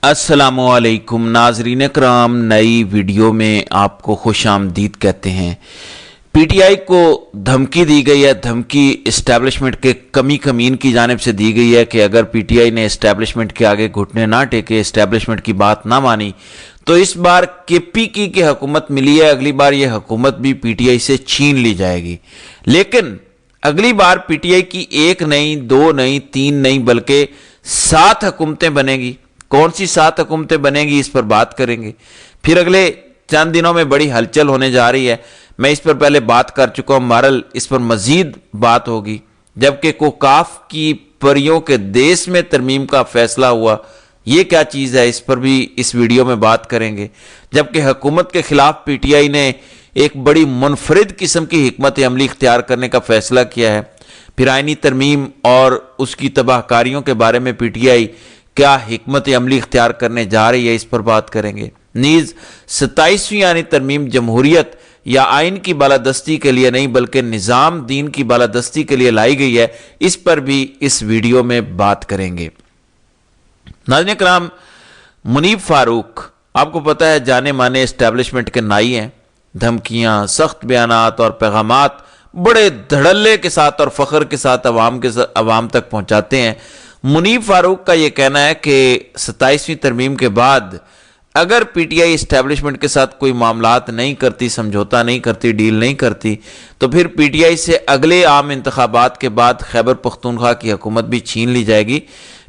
अस्सलामुअलैकुम नाजरीन कराम, नई वीडियो में आपको खुश आमदीद कहते हैं। पीटीआई को धमकी दी गई है, धमकी इस्टेब्लिशमेंट के कमी कमीन की जानिब से दी गई है कि अगर पीटीआई ने इस्टेब्लिशमेंट के आगे घुटने ना टेके, इस्टेब्लिशमेंट की बात ना मानी तो इस बार केपीकी की हुकूमत मिली है, अगली बार यह हुकूमत भी पीटीआई से छीन ली जाएगी। लेकिन अगली बार पीटीआई की एक नहीं, दो नहीं, तीन नहीं बल्कि 7 हुकूमतें बनेगी। कौन सी 7 हुकूमतें बनेगी इस पर बात करेंगे। फिर अगले चंद दिनों में बड़ी हलचल होने जा रही है, मैं इस पर पहले बात कर चुका हूं, बहरहाल इस पर मजीद बात होगी। जबकि कोकाफ की परियों के देश में तरमीम का फैसला हुआ, ये क्या चीज़ है, इस पर भी इस वीडियो में बात करेंगे। जबकि हुकूमत के खिलाफ पीटीआई ने एक बड़ी मुनफरिद किस्म की हिकमत अमली इख्तियार करने का फैसला किया है। फिर आईनी तरमीम और उसकी तबाहकारियों के बारे में पीटीआई क्या हिकमत अमली इख्तियार करने जा रही है, इस पर बात करेंगे। नीज 27वीं यानी तरमीम जमहूरियत या आइन की बालादस्ती के लिए नहीं बल्कि निज़ाम दीन की बालादस्ती के लिए लाई गई है, इस पर भी इस वीडियो में बात करेंगे। नाज़रीन कराम, मुनीब फारूक आपको पता है जाने माने इस्टेब्लिशमेंट के नाई हैं। धमकियां, सख्त बयानात और पैगामात बड़े धड़ल्ले के साथ और फख्र के साथ अवाम तक पहुंचाते हैं। मुनीब फारूक का यह कहना है कि 27वीं तरमीम के बाद अगर पीटीआई इस्टेब्लिशमेंट के साथ कोई मामलात नहीं करती, समझौता नहीं करती, डील नहीं करती, तो फिर पीटीआई से अगले आम इंतखाबात के बाद खैबर पख्तूनख्वा की हुकूमत भी छीन ली जाएगी।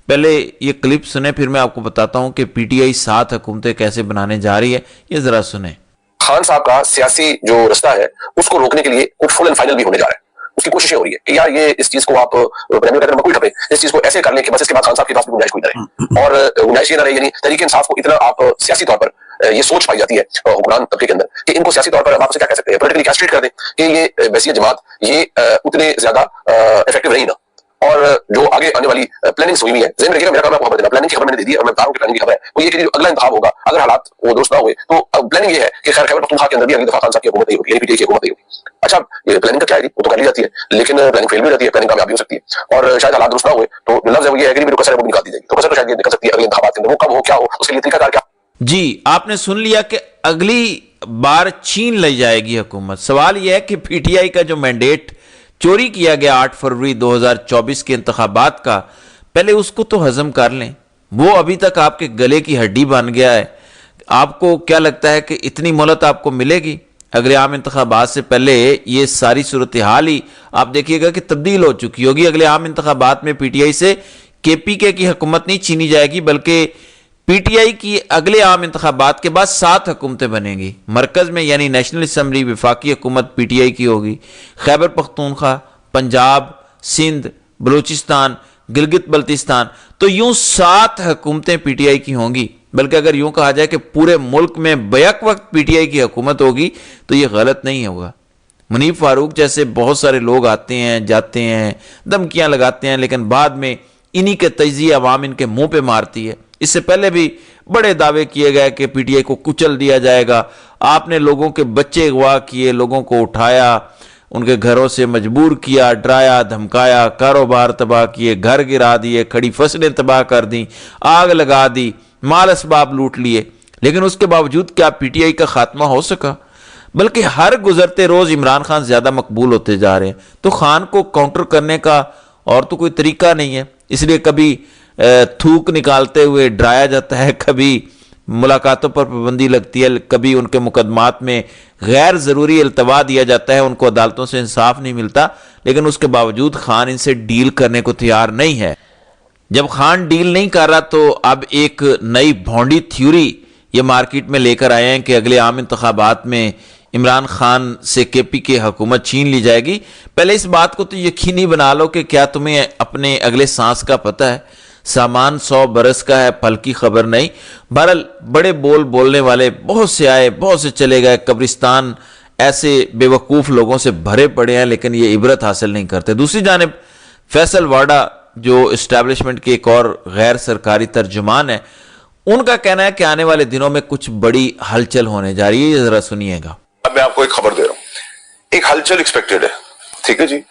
पहले ये क्लिप सुने, फिर मैं आपको बताता हूं कि पीटीआई 7 हुकूमतें कैसे बनाने जा रही है, ये जरा सुने। खान साहब का सियासी जो रास्ता है उसको रोकने के लिए कुछ फुल एंड फाइनल भी होने जा रहा है। उसकी कोशिशें हो रही है कि यार ये इस चीज को आप कोई ठपे, इस चीज को ऐसे कर लें कि बस इसके बाद खान साहब के पास भी गुंजाइश कोई ना रहे। और गुंजाइश ये ना रहे, यानी तरीके इंसाफ को इतना आप सियासी तौर पर ये सोच पाई जाती है हुक्मरान तबके के अंदर कि इनको सियासी तौर पर आप उसे क्या कह सकते हैं, पॉलिटिकली कैस्ट्रेट कर दें कि ये वैसी जमात ये उतने ज्यादा इफेक्टिव रही ना। और जो आगे आने वाली प्लानिंग हुई है, ज़हन में रखिएगा, मेरा काम आपको खबर देना। प्लानिंग की खबर मैंने दे दी है और मैं बता रहा हूं कि प्लानिंग की खबर है वो ये कि जो अगला इंतखाब होगा, अगर हालात वो दुरुस्त ना हुए तो प्लानिंग ये है कि खैर खैबर पख्तूनख्वा के अंदर भी अगली दफा खान साहब की हुकूमत नहीं होगी, यानी पीटीआई की हुकूमत नहीं होगी। अच्छा, ये प्लानिंग का क्या है, वो तो कर ली जाती है, लेकिन प्लानिंग फेल भी हो जाती है, प्लानिंग कामयाब भी हो सकती है। और शायद हालात दुरुस्त ना हुए तो लफ्ज़ है वो ये है कि मेरे कसर है वो निकाल दी जाएगी। तो कसर तो शायद ये निकल सकती है अगले इंतखाबात के अंदर, वो कब हो, क्या हो, उसके लिए तरीकाकार क्या। जी, आपने सुन लिया कि अगली बार छीन ली जाएगी हुकूमत। सवाल यह है कि पीटीआई का जो मैंडेट चोरी किया गया 8 फरवरी 2024 के इंतखाबात का, पहले उसको तो हजम कर लें। वो अभी तक आपके गले की हड्डी बन गया है। आपको क्या लगता है कि इतनी मोहलत आपको मिलेगी? अगले आम इंतखाबात से पहले ये सारी सूरत हाल ही आप देखिएगा कि तब्दील हो चुकी होगी। अगले आम इंतखाबात में पीटीआई से केपीके की हुकूमत नहीं छीनी जाएगी बल्कि पीटीआई की अगले आम इंतखाबात के बाद 7 हुकूमतें बनेंगी। मरकज में यानी नेशनल असम्बली वफाकी हुकूमत पीटीआई की होगी। खैबर पख्तूनख्वा, पंजाब, सिंध, बलूचिस्तान, गिलगित बल्तिस्तान, तो यूं 7 हुकूमतें पीटीआई की होंगी। बल्कि अगर यूं कहा जाए कि पूरे मुल्क में बैक वक्त पीटीआई की हुकूमत होगी तो यह गलत नहीं होगा। मुनीब फारूक जैसे बहुत सारे लोग आते हैं, जाते हैं, धमकियां लगाते हैं, लेकिन बाद में इन्हीं के तजिए अवाम इनके मुंह पे मारती है। इससे पहले भी बड़े दावे किए गए कि पीटीआई को कुचल दिया जाएगा। आपने लोगों के बच्चे अगवा किए, लोगों को उठाया, उनके घरों से मजबूर किया, डराया, धमकाया, कारोबार तबाह किए, घर गिरा दिए, खड़ी फसलें तबाह कर दी, आग लगा दी, माल असबाब लूट लिए। लेकिन उसके बावजूद क्या पीटीआई का खात्मा हो सका? बल्कि हर गुजरते रोज इमरान खान ज्यादा मकबूल होते जा रहे हैं। तो खान को काउंटर करने का और तो कोई तरीका नहीं है, इसलिए कभी थूक निकालते हुए डराया जाता है, कभी मुलाकातों पर पाबंदी लगती है, कभी उनके मुकदमात में गैर ज़रूरी इल्तवा दिया जाता है, उनको अदालतों से इंसाफ नहीं मिलता। लेकिन उसके बावजूद खान इनसे डील करने को तैयार नहीं है। जब खान डील नहीं कर रहा तो अब एक नई भौंडी थ्योरी ये मार्केट में लेकर आए हैं कि अगले आम इंतखाबात में इमरान खान से केपी की हुकूमत छीन ली जाएगी। पहले इस बात को तो यकीनी बना लो कि क्या तुम्हें अपने अगले सांस का पता है? सामान 100 बरस का है, फल की खबर नहीं। बहरहाल बड़े बोलने वाले बहुत से आए, बहुत से चले गए। कब्रिस्तान ऐसे बेवकूफ़ लोगों से भरे पड़े हैं, लेकिन ये इबरत हासिल नहीं करते। दूसरी जानिब फैसल वाडा जो इस्टेब्लिशमेंट के एक और गैर सरकारी तर्जुमान है, उनका कहना है कि आने वाले दिनों में कुछ बड़ी हलचल होने जा रही है। जरा सुनिएगा। अब मैं आपको एक खबर दे रहा हूं, एक हलचल एक्सपेक्टेड है, ठीक है जी।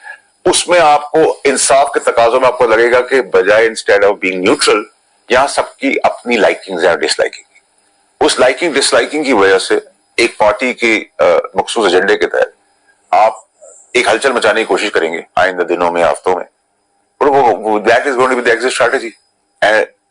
उसमें आपको इंसाफ के तकाजों में आपको लगेगा कि बजाय इंस्टेड ऑफ बीइंग न्यूट्रल یہاں سب کی اپنی لائکنگز اور ڈس لائکنگ، اس لائکنگ ڈس لائکنگ کی وجہ سے ایک پارٹی کے مخصوص ایجنڈے کے تحت آپ ایک ہلچل مچانے کی کوشش کریں گے آئندہ دنوں میں، ہفتوں میں، اور that is going to be the exit strategy,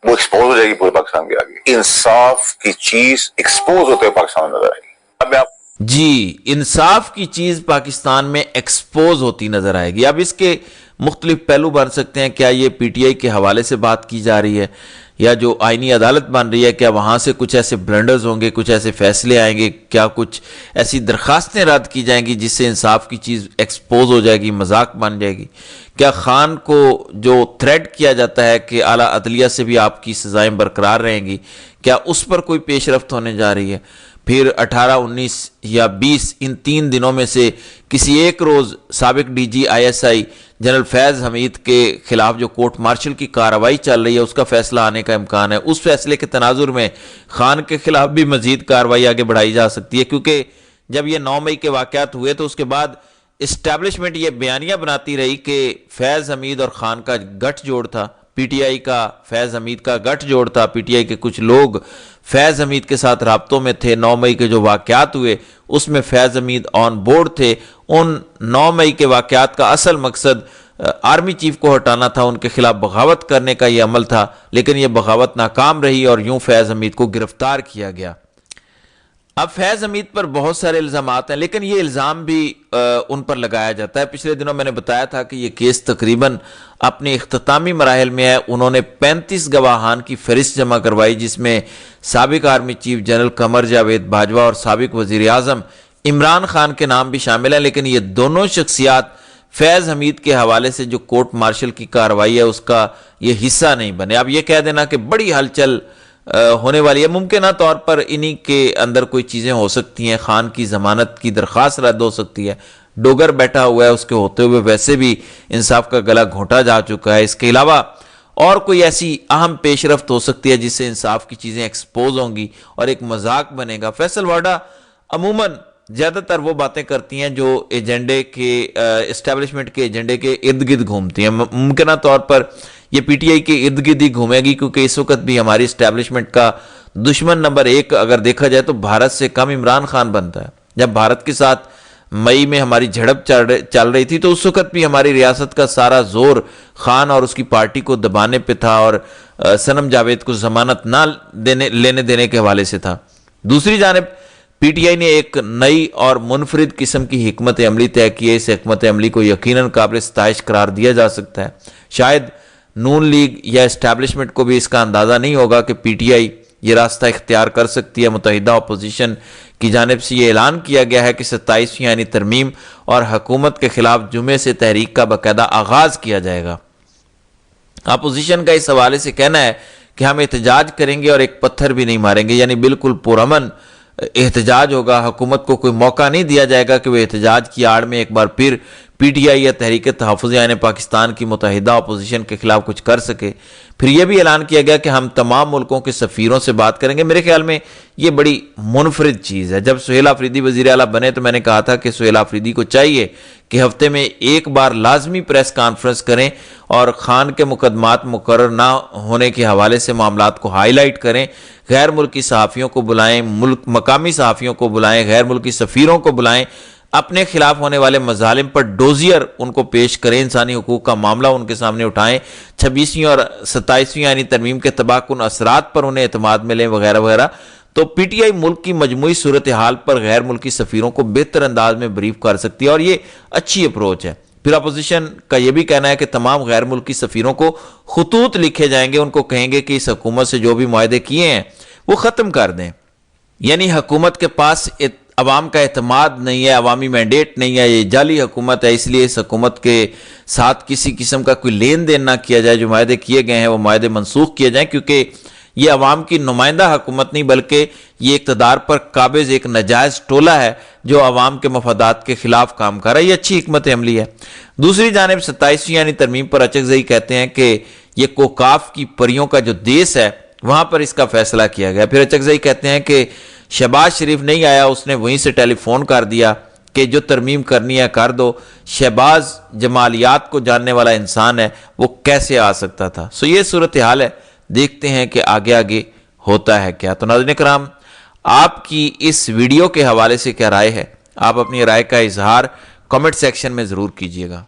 وہ ایکسپوز ہو جائے گی پورے پاکستان کے آگے. انصاف کی چیز ایکسپوز ہوتے ہوئے پاکستان میں نظر آئے گی. اب میں آپ جی، انصاف کی چیز پاکستان میں ایکسپوز ہوتی نظر آئے گی. اب اس کے مختلف پہلو بن سکتے ہیں. کیا یہ پی ٹی آئی کے حوالے سے بات کی جا رہی ہے، یا جو آئینی عدالت بن رہی ہے، کیا وہاں سے کچھ ایسے بلنڈرز ہوں گے، کچھ ایسے فیصلے آئیں گے، کیا کچھ ایسی درخواستیں رد کی جائیں گی جس سے انصاف کی چیز ایکسپوز ہو جائے گی، مذاق بن جائے گی؟ کیا خان کو جو تھریٹ کیا جاتا ہے کہ اعلیٰ عدلیہ سے بھی آپ کی سزائیں برقرار رہیں گی، کیا اس پر کوئی پیش رفت ہونے جا رہی ہے؟ پھر 18، 19 یا 20 ان 3 دنوں میں سے کسی ایک روز سابق D G I S I general Faiz Hameed کے خلاف جو کورٹ مارشل کی کارروائی چل رہی ہے اس کا فیصلہ آنے کا امکان ہے. اس فیصلے کے تناظر میں خان کے خلاف بھی مزید کارروائی آگے بڑھائی جا سکتی ہے، کیونکہ جب یہ 9 مئی کے واقعات ہوئے تو اس کے بعد اسٹیبلشمنٹ یہ بیانیہ بناتی رہی کہ فیض حمید اور خان کا گٹھ جوڑ تھا، پی ٹی آئی کا فیض حمید کا گٹھ جوڑ تھا. پی ٹی آئی کے کچھ لوگ فیض حمید کے ساتھ رابطوں میں تھے. 9 مئی کے جو واقعات ہوئے اس میں فیض حمید آن بورڈ تھے. ان 9 مئی کے واقعات کا اصل مقصد آرمی چیف کو ہٹانا تھا، ان کے خلاف بغاوت کرنے کا یہ عمل تھا، لیکن یہ بغاوت ناکام رہی اور یوں فیض حمید کو گرفتار کیا گیا. اب فیض حمید پر بہت سارے الزامات ہیں، لیکن یہ الزام بھی ان پر لگایا جاتا ہے. پچھلے دنوں میں نے بتایا تھا کہ یہ کیس تقریباً اپنے اختتامی مراحل میں ہے. انہوں نے 35 گواہان کی فہرست جمع کروائی، جس میں سابق army chief general Qamar Javed Bajwa اور سابق وزیر اعظم عمران خان کے نام بھی شامل ہیں. لیکن یہ دونوں شخصیات فیض حمید کے حوالے سے جو کورٹ مارشل کی کارروائی ہے اس کا یہ حصہ نہیں بنے. اب یہ کہہ دینا کہ بڑی ہلچل ہونے والی ہے، ممکنہ طور پر انہی کے اندر کوئی چیزیں ہو سکتی ہیں. خان کی ضمانت کی درخواست رد ہو سکتی ہے، ڈوگر بیٹھا ہوا ہے، اس کے ہوتے ہوئے ویسے بھی انصاف کا گلا گھونٹا جا چکا ہے. اس کے علاوہ اور کوئی ایسی اہم پیش رفت ہو سکتی ہے جس سے انصاف کی چیزیں ایکسپوز ہوں گی اور ایک مذاق بنے گا. فیصل وارڈا عموماً زیادہ تر وہ باتیں کرتی ہیں جو ایجنڈے کے اسٹیبلشمنٹ کے ایجنڈے کے ارد گرد گھومتی ہیں. ممکنہ طور پر یہ پی ٹی آئی کے ارد گرد ہی گھومے گی، کیونکہ اس وقت بھی ہماری اسٹیبلشمنٹ کا دشمن نمبر 1 اگر دیکھا جائے تو بھارت سے کم عمران خان بنتا ہے. جب بھارت کے ساتھ مئی میں ہماری جھڑپ چل رہی تھی تو اس وقت بھی ہماری ریاست کا سارا زور خان اور اس کی پارٹی کو دبانے پہ تھا اور صنم جاوید کو ضمانت نہ لینے دینے کے حوالے سے تھا. دوسری جانب پی ٹی آئی نے ایک نئی اور منفرد قسم کی حکمت عملی طے کی ہے. اس حکمت عملی کو یقیناً قابل ستائش قرار دیا جا سکتا ہے. شاید نون لیگ یا اسٹیبلشمنٹ کو بھی اس کا اندازہ نہیں ہوگا کہ پی ٹی آئی یہ راستہ اختیار کر سکتی ہے. متحدہ اپوزیشن کی جانب سے یہ اعلان کیا گیا ہے کہ 27ویں آئینی ترمیم اور حکومت کے خلاف جمعے سے تحریک کا باقاعدہ آغاز کیا جائے گا. اپوزیشن کا اس حوالے سے کہنا ہے کہ ہم احتجاج کریں گے اور ایک پتھر بھی نہیں ماریں گے، یعنی بالکل پرامن احتجاج ہوگا. حکومت کو کوئی موقع نہیں دیا جائے گا کہ وہ احتجاج کی آڑ میں ایک بار پھر پی ٹی آئی یا تحریک تحفظ عین پاکستان کی متحدہ اپوزیشن کے خلاف کچھ کر سکے. پھر یہ بھی اعلان کیا گیا کہ ہم تمام ملکوں کے سفیروں سے بات کریں گے. میرے خیال میں یہ بڑی منفرد چیز ہے. جب سہیل آفریدی وزیر اعلیٰ بنے تو میں نے کہا تھا کہ سہیل آفریدی کو چاہیے کہ ہفتے میں ایک بار لازمی پریس کانفرنس کریں اور خان کے مقدمات مقرر نہ ہونے کے حوالے سے معاملات کو ہائی لائٹ کریں. غیر ملکی صحافیوں کو بلائیں، مقامی صحافیوں کو بلائیں، غیر ملکی سفیروں کو بلائیں، اپنے خلاف ہونے والے مظالم پر ڈوزیئر ان کو پیش کریں، انسانی حقوق کا معاملہ ان کے سامنے اٹھائیں، 26ویں اور 27ویں یعنی ترمیم کے تباہ کن اثرات پر انہیں اعتماد میں لیں وغیرہ وغیرہ. تو پی ٹی آئی ملک کی مجموعی صورتحال پر غیر ملکی سفیروں کو بہتر انداز میں بریف کر سکتی ہے اور یہ اچھی اپروچ ہے. پھر اپوزیشن کا یہ بھی کہنا ہے کہ تمام غیر ملکی سفیروں کو خطوط لکھے جائیں گے، ان کو کہیں گے کہ اس حکومت سے جو بھی معاہدے کیے ہیں وہ ختم کر دیں. یعنی حکومت کے پاس عوام کا اعتماد نہیں ہے، عوامی مینڈیٹ نہیں ہے، یہ جعلی حکومت ہے، اس لیے اس حکومت کے ساتھ کسی قسم کا کوئی لین دین نہ کیا جائے. جو معاہدے کیے گئے ہیں وہ معاہدے منسوخ کیے جائیں، کیونکہ یہ عوام کی نمائندہ حکومت نہیں بلکہ یہ اقتدار پر قابض ایک ناجائز ٹولہ ہے جو عوام کے مفادات کے خلاف کام کر رہا ہے. یہ اچھی حکمت عملی ہے. دوسری جانب 27ویں یعنی ترمیم پر اچکزئی کہتے ہیں کہ یہ کوکاف کی پریوں کا جو دیس ہے وہاں پر اس کا فیصلہ کیا گیا. پھر اچکزئی کہتے ہیں کہ شہباز شریف نہیں آیا، اس نے وہیں سے ٹیلی فون کر دیا کہ جو ترمیم کرنی ہے کر دو. شہباز جمالیات کو جاننے والا انسان ہے، وہ کیسے آ سکتا تھا؟ یہ صورتحال ہے. دیکھتے ہیں کہ آگے آگے ہوتا ہے کیا۔ تو ناظرین کرام، آپ کی اس ویڈیو کے حوالے سے کیا رائے ہے؟ آپ اپنی رائے کا اظہار کمنٹ سیکشن میں ضرور کیجیے گا۔